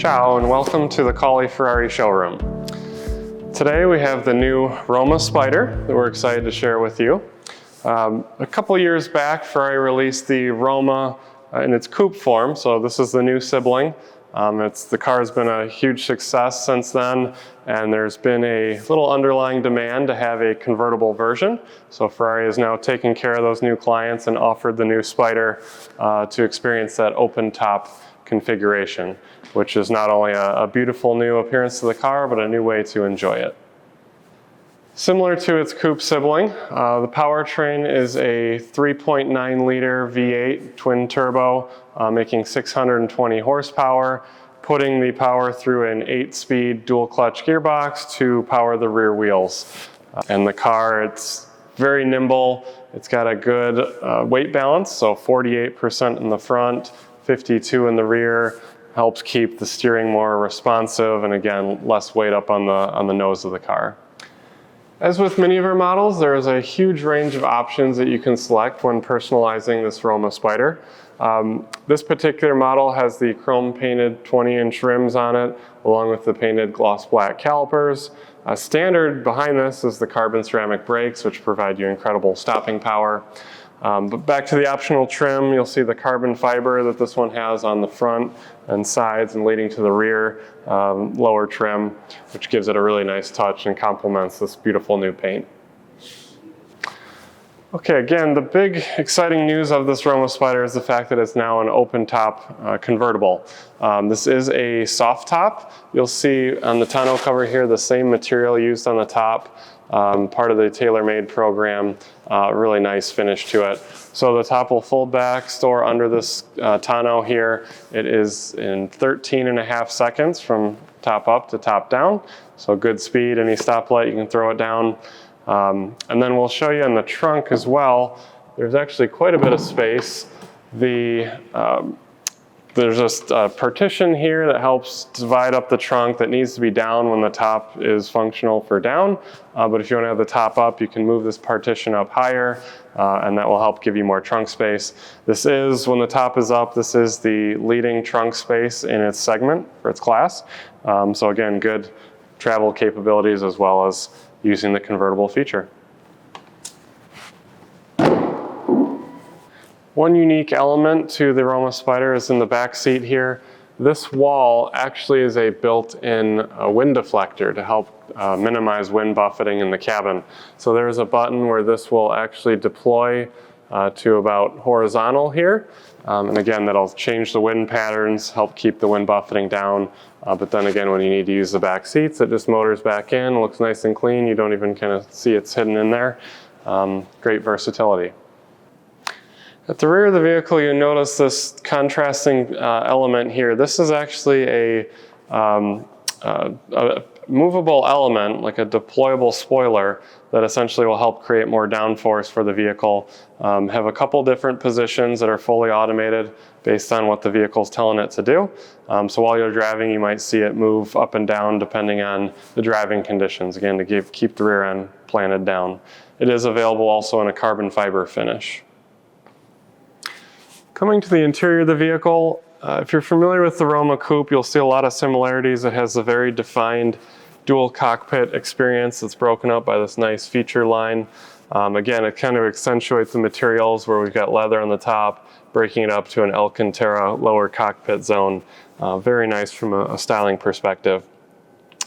Ciao and welcome to the Cauley Ferrari showroom. Today we have the new Roma Spider that we're excited to share with you. A couple years back, Ferrari released the Roma in its coupe form, so this is the new sibling. The car has been a huge success since then, and there's been a little underlying demand to have a convertible version. So Ferrari is now taking care of those new clients and offered the new Spider to experience that open top configuration, which is not only a beautiful new appearance to the car, but a new way to enjoy it. Similar to its coupe sibling, the powertrain is a 3.9 liter V8 twin turbo, making 620 horsepower, putting the power through an 8-speed dual clutch gearbox to power the rear wheels. And the car, it's very nimble. It's got a good weight balance, so 48% in the front, 52 in the rear, helps keep the steering more responsive and again, less weight up on the nose of the car. As with many of our models, there is a huge range of options that you can select when personalizing this Roma Spider. This particular model has the chrome painted 20-inch rims on it, along with the painted gloss black calipers. Standard behind this is the carbon ceramic brakes, which provide you incredible stopping power. But back to the optional trim, you'll see the carbon fiber that this one has on the front and sides and leading to the rear lower trim, which gives it a really nice touch and complements this beautiful new paint. Okay, again, the big exciting news of this Roma Spider is the fact that it's now an open top convertible. This is a soft top. You'll see on the tonneau cover here the same material used on the top. Part of the tailor-made program, really nice finish to it. So the top will fold back, store under this tonneau here. It is in 13.5 seconds from top up to top down. So good speed, any stoplight you can throw it down. And then we'll show you in the trunk as well. There's actually quite a bit of space. There's just a partition here that helps divide up the trunk that needs to be down when the top is functional for down. But if you want to have the top up, you can move this partition up higher, and that will help give you more trunk space. This is, when the top is up, this is the leading trunk space in its segment for its class. So again, good travel capabilities as well as using the convertible feature. One unique element to the Roma Spider is in the back seat here. This wall actually is a built-in wind deflector to help minimize wind buffeting in the cabin. So there's a button where this will actually deploy to about horizontal here. And again, that'll change the wind patterns, help keep the wind buffeting down. But then again, when you need to use the back seats, it just motors back in, looks nice and clean. You don't even kind of see it's hidden in there. Great versatility. At the rear of the vehicle, you notice this contrasting element here. This is actually a movable element, like a deployable spoiler, that essentially will help create more downforce for the vehicle. Have a couple different positions that are fully automated based on what the vehicle's telling it to do. So while you're driving, you might see it move up and down depending on the driving conditions, again, to keep the rear end planted down. It is available also in a carbon fiber finish. Coming to the interior of the vehicle, if you're familiar with the Roma Coupe, you'll see a lot of similarities. It has a very defined dual cockpit experience that's broken up by this nice feature line. Again, it kind of accentuates the materials where we've got leather on the top, breaking it up to an Alcantara lower cockpit zone. Very nice from a styling perspective.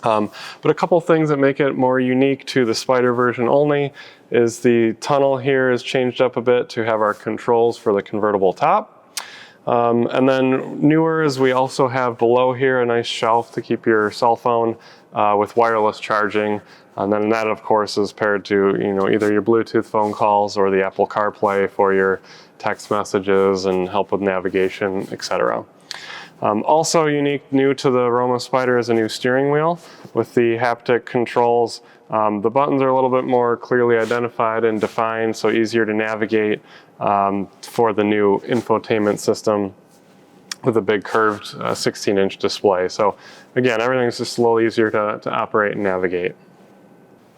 But a couple things that make it more unique to the Spider version only is the tunnel here is changed up a bit to have our controls for the convertible top. And then newer is we also have below here a nice shelf to keep your cell phone with wireless charging. And then that, of course, is paired to either your Bluetooth phone calls or the Apple CarPlay for your text messages and help with navigation, etc. Also unique, new to the Roma Spider is a new steering wheel with the haptic controls. The buttons are a little bit more clearly identified and defined, so easier to navigate for the new infotainment system with a big curved 16-inch display. So again, everything's just a little easier to operate and navigate.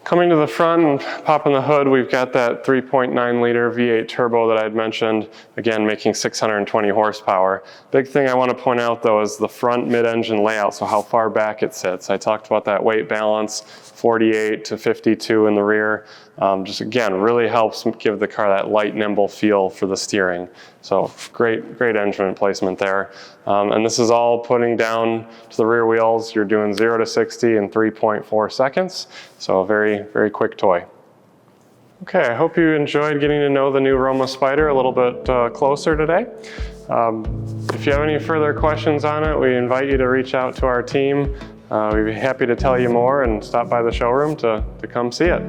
Coming to the front and popping the hood, we've got that 3.9 liter V8 turbo that I'd mentioned, again making 620 horsepower. Big thing I want to point out though is the front mid-engine layout, so how far back it sits. I talked about that weight balance, 48 to 52 in the rear. Just again, really helps give the car that light, nimble feel for the steering. So great engine placement there. And this is all putting down to the rear wheels. You're doing 0 to 60 in 3.4 seconds. So a very quick toy. Okay, I hope you enjoyed getting to know the new Roma Spider a little bit closer today. If you have any further questions on it, we invite you to reach out to our team. We'd be happy to tell you more and stop by the showroom to come see it.